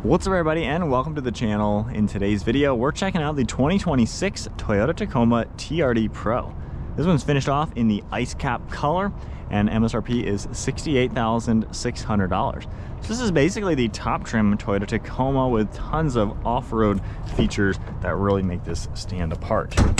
What's up everybody, and welcome to the channel. In today's video, we're checking out the 2026 Toyota Tacoma TRD Pro. This one's finished off in the ice cap color, and MSRP is $68,600. So this is basically the top trim Toyota Tacoma with tons of off-road features that really make this stand apart. So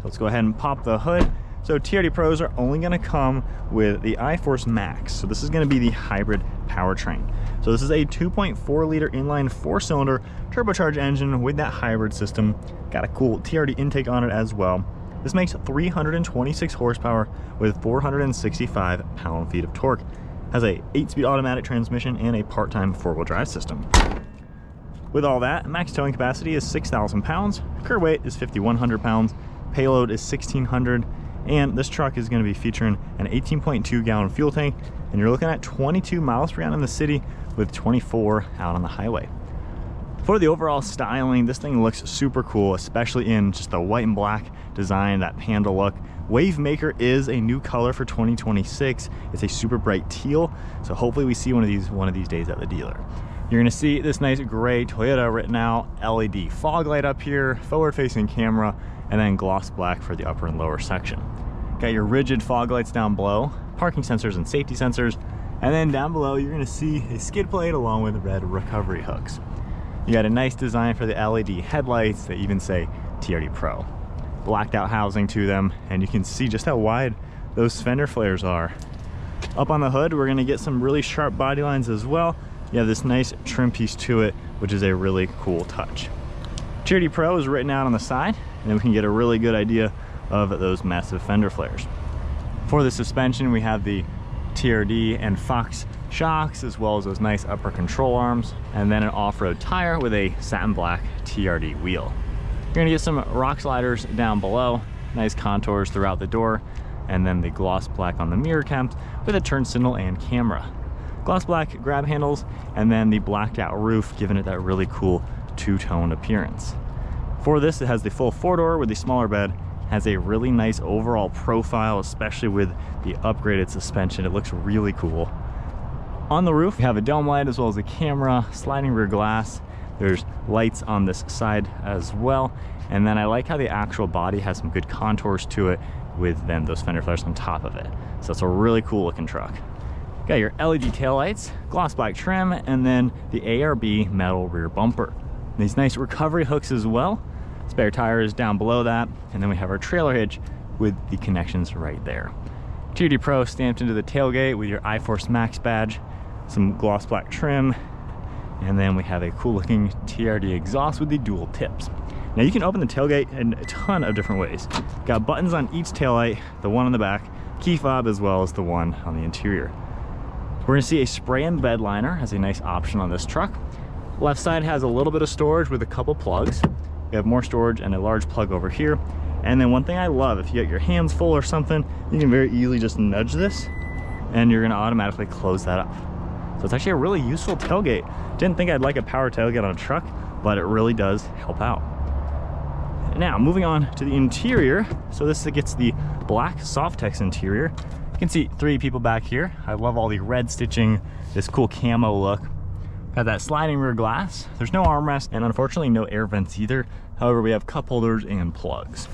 let's go ahead and pop the hood. So TRD Pros are only going to come with the iForce Max. So this is going to be the hybrid powertrain. So this is a 2.4 liter inline 4-cylinder turbocharged engine with that hybrid system. Got a cool TRD intake on it as well. This makes 326 horsepower with 465 pound-feet of torque. Has a 8-speed automatic transmission and a part-time 4-wheel drive system. With all that, max towing capacity is 6,000 pounds. Curb weight is 5,100 pounds. Payload is 1,600. And this truck is going to be featuring an 18.2 gallon fuel tank, and you're looking at 22 miles per gallon in the city with 24 out on the highway. For the overall styling, this thing looks super cool, especially in just the white and black design, that panda look. Wavemaker is a new color for 2026. It's a super bright teal, so hopefully we see one of these days at the dealer. You're going to see this nice gray Toyota written out LED fog light up here, forward-facing camera, and then gloss black for the upper and lower section. Got your rigid fog lights down below, parking sensors and safety sensors, and then down below you're going to see a skid plate along with red recovery hooks. You got a nice design for the LED headlights that even say TRD Pro. Blacked out housing to them, and you can see just how wide those fender flares are. Up on the hood, we're going to get some really sharp body lines as well. You have this nice trim piece to it, which is a really cool touch. TRD Pro is written out on the side, and then we can get a really good idea of those massive fender flares. For the suspension, we have the TRD and Fox shocks, as well as those nice upper control arms, and then an off-road tire with a satin black TRD wheel. You're gonna get some rock sliders down below, nice contours throughout the door, and then the gloss black on the mirror caps with a turn signal and camera. Gloss black grab handles, and then the blacked out roof, giving it that really cool two-tone appearance. For this, it has the full 4-door with the smaller bed, has a really nice overall profile, especially with the upgraded suspension. It looks really cool. On the roof, we have a dome light as well as a camera, sliding rear glass. There's lights on this side as well. And then I like how the actual body has some good contours to it with then those fender flares on top of it. So it's a really cool looking truck. Got your LED taillights, gloss black trim, and then the ARB metal rear bumper. These nice recovery hooks as well. Spare tire is down below that, and then we have our trailer hitch with the connections right there. TRD Pro stamped into the tailgate with your iForce Max badge, some gloss black trim, and then we have a cool looking TRD exhaust with the dual tips. Now you can open the tailgate in a ton of different ways. Got buttons on each taillight, the one on the back, key fob, as well as the one on the interior. We're gonna see a spray and bed liner as a nice option on this truck. Left side has a little bit of storage with a couple plugs. We have more storage and a large plug over here. And then one thing I love, if you get your hands full or something, you can very easily just nudge this and you're gonna automatically close that up. So it's actually a really useful tailgate. Didn't think I'd like a power tailgate on a truck, but it really does help out. Now, moving on to the interior. So this gets the black Softex interior. You can see 3 people back here. I love all the red stitching, this cool camo look. Got that sliding rear glass. There's no armrest, and unfortunately no air vents either. However, we have cup holders and plugs.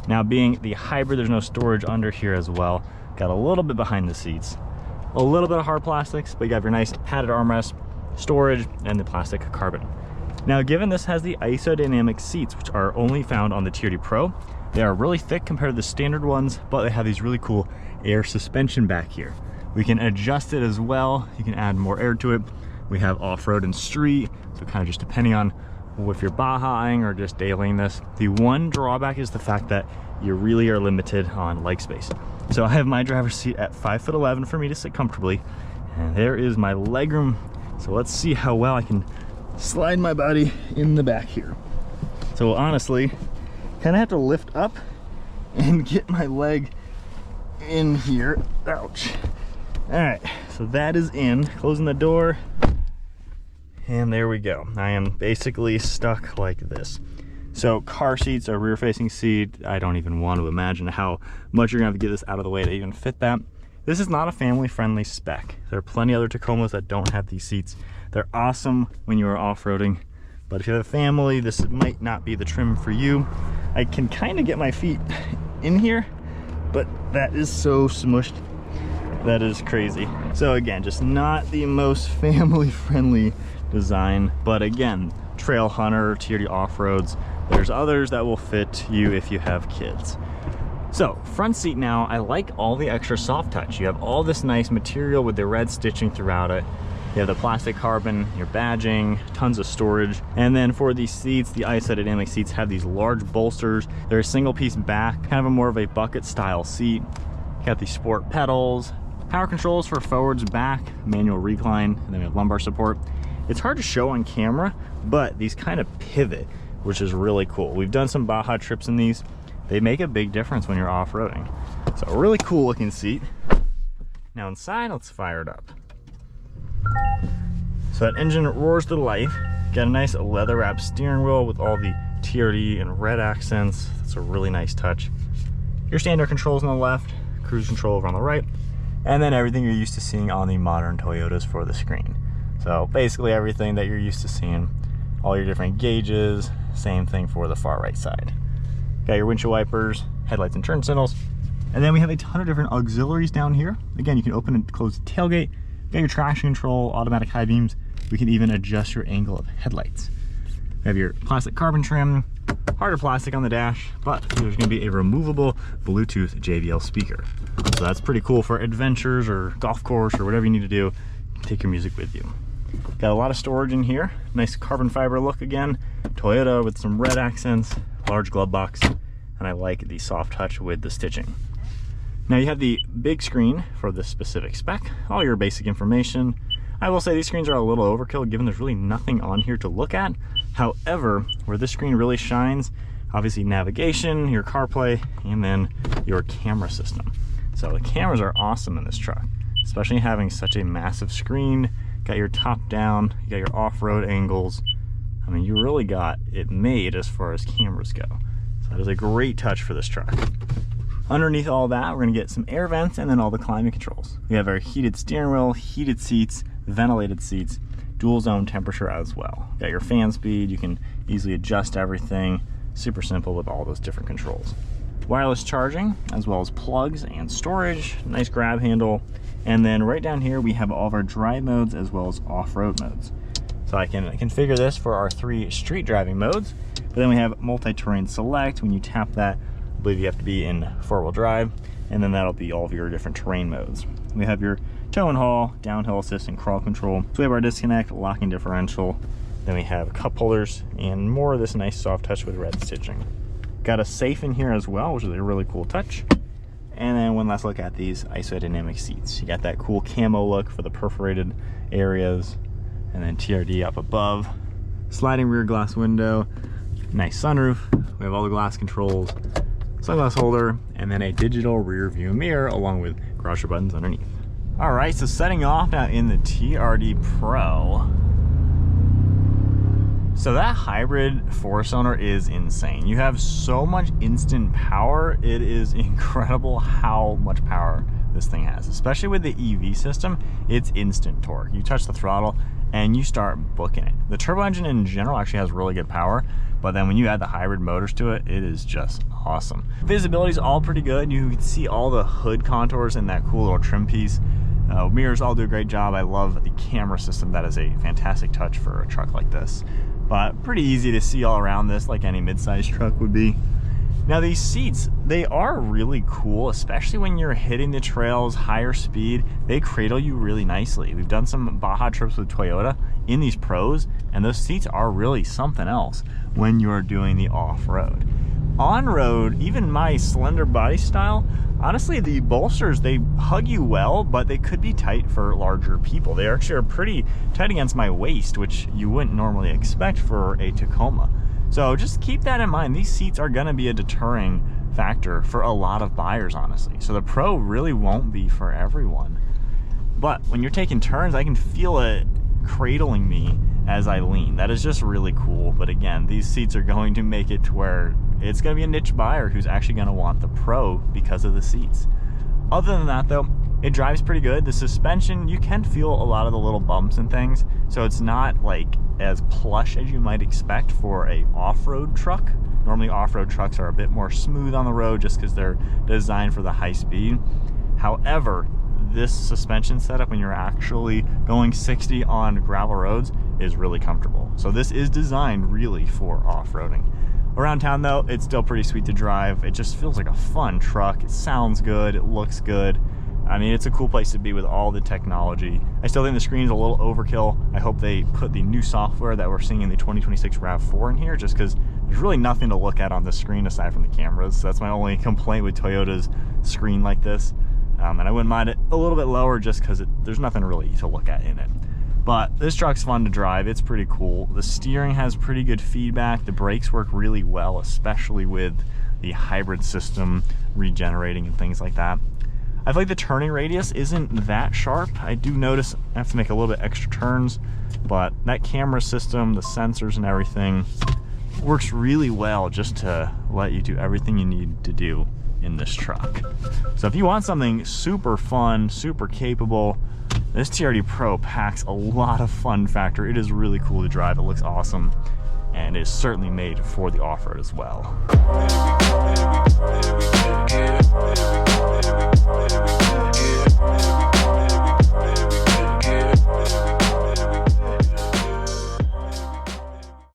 Now, being the hybrid, there's no storage under here as well. Got a little bit behind the seats. A little bit of hard plastics, but you have your nice padded armrest, storage, and the plastic carbon. Now, given this has the Isodynamic seats, which are only found on the TRD Pro, they are really thick compared to the standard ones, but they have these really cool air suspension back here. We can adjust it as well. You can add more air to it. We have off-road and street, so kind of just depending on if you're Bajaing or just dailying this. The one drawback is the fact that you really are limited on leg space. So I have my driver's seat at 5'11" for me to sit comfortably, and there is my legroom. So let's see how well I can slide my body in the back here. So honestly, kind of have to lift up and get my leg in here. Ouch. All right, so that is in. Closing the door. And there we go. I am basically stuck like this. So car seats, a rear facing seat. I don't even want to imagine how much you're gonna have to get this out of the way to even fit that. This is not a family-friendly spec. There are plenty of other Tacomas that don't have these seats. They're awesome when you are off-roading, but if you have a family, this might not be the trim for you. I can kind of get my feet in here, but that is so smushed. That is crazy. So again, just not the most family-friendly design, but again, trail hunter, TRD off-roads, there's others that will fit you if you have kids. So front seat now, I like all the extra soft touch. You have all this nice material with the red stitching throughout it. You have the plastic carbon, your badging, tons of storage. And then for these seats, the Isodynamic seats have these large bolsters. They're a single piece back, kind of a more of a bucket style seat. Got these sport pedals, power controls for forwards, back, manual recline, and then we have lumbar support. It's hard to show on camera, but these kind of pivot, which is really cool. We've done some Baja trips in these. They make a big difference when you're off-roading. So a really cool looking seat. Now inside, let's fire it up. So that engine roars to life. Got a nice leather wrapped steering wheel with all the TRD and red accents. That's a really nice touch. Your standard controls on the left, cruise control over on the right, and then everything you're used to seeing on the modern Toyotas for the screen. So basically everything that you're used to seeing, all your different gauges, same thing for the far right side. Got your windshield wipers, headlights and turn signals. And then we have a ton of different auxiliaries down here. Again, you can open and close the tailgate. You got your traction control, automatic high beams. We can even adjust your angle of headlights. We have your plastic carbon trim, harder plastic on the dash, but there's gonna be a removable Bluetooth JBL speaker. So that's pretty cool for adventures or golf course or whatever you need to do. Take your music with you. Got a lot of storage in here. Nice carbon fiber look again. Toyota with some red accents, large glove box, and I like the soft touch with the stitching. Now you have the big screen for this specific spec, all your basic information. I will say these screens are a little overkill given there's really nothing on here to look at. However, where this screen really shines, obviously navigation, your CarPlay, and then your camera system. So the cameras are awesome in this truck, especially having such a massive screen. Got your top down, you got your off-road angles. I mean, you really got it made as far as cameras go. So that is a great touch for this truck. Underneath all that, we're gonna get some air vents and then all the climate controls. We have our heated steering wheel, heated seats, ventilated seats, dual zone temperature as well. Got your fan speed, you can easily adjust everything. Super simple with all those different controls. Wireless charging, as well as plugs and storage, nice grab handle. And then right down here, we have all of our drive modes as well as off-road modes. So I can configure this for our 3 street driving modes, but then we have multi-terrain select. When you tap that, I believe you have to be in 4-wheel drive, and then that'll be all of your different terrain modes. We have your tow and haul, downhill assist, and crawl control. So we have our disconnect, locking differential. Then we have cup holders and more of this nice soft touch with red stitching. Got a safe in here as well, which is a really cool touch. And then one last look at these Isodynamic seats. You got that cool camo look for the perforated areas, and then TRD up above. Sliding rear glass window, nice sunroof. We have all the glass controls, sunglass holder, and then a digital rear view mirror along with garage door buttons underneath. All right, so setting off now in the TRD Pro. So that hybrid 4-cylinder is insane. You have so much instant power. It is incredible how much power this thing has, especially with the EV system. It's instant torque. You touch the throttle and you start booking it. The turbo engine in general actually has really good power, but then when you add the hybrid motors to it, it is just awesome. Visibility is all pretty good. You can see all the hood contours in that cool little trim piece. Mirrors all do a great job. I love the camera system. That is a fantastic touch for a truck like this. But pretty easy to see all around this, like any mid-sized truck would be. Now these seats, they are really cool, especially when you're hitting the trails, higher speed. They cradle you really nicely. We've done some Baja trips with Toyota in these Pros, and those seats are really something else when you're doing the off-road. On-road, even my slender body style, honestly, the bolsters, they hug you well, but they could be tight for larger people. They actually are pretty tight against my waist, which you wouldn't normally expect for a Tacoma. So just keep that in mind. These seats are gonna be a deterring factor for a lot of buyers, honestly. So the Pro really won't be for everyone. But when you're taking turns, I can feel it cradling me as I lean. That is just really cool. But again, these seats are going to make it to where it's going to be a niche buyer who's actually going to want the Pro because of the seats. Other than that though, It drives pretty good. The suspension, you can feel a lot of the little bumps and things, so it's not like as plush as you might expect for a off-road truck. Normally off-road trucks are a bit more smooth on the road just because they're designed for the high speed. However, this suspension setup when you're actually going 60 on gravel roads is really comfortable. So this is designed really for off-roading. Around town though, it's still pretty sweet to drive. It just feels like a fun truck. It sounds good, it looks good. I mean, it's a cool place to be with all the technology. I still think the screen's a little overkill. I hope they put the new software that we're seeing in the 2026 RAV4 in here, just because there's really nothing to look at on this screen aside from the cameras. So that's my only complaint with Toyota's screen like this. And I wouldn't mind it a little bit lower just because there's nothing really to look at in it. But this truck's fun to drive. It's pretty cool. The steering has pretty good feedback. The brakes work really well, especially with the hybrid system regenerating and things like that. I feel like the turning radius isn't that sharp. I do notice I have to make a little bit extra turns, but that camera system, the sensors and everything works really well just to let you do everything you need to do in this truck. So if you want something super fun, super capable, this TRD Pro packs a lot of fun factor. It is really cool to drive. It looks awesome, and is certainly made for the off-road as well.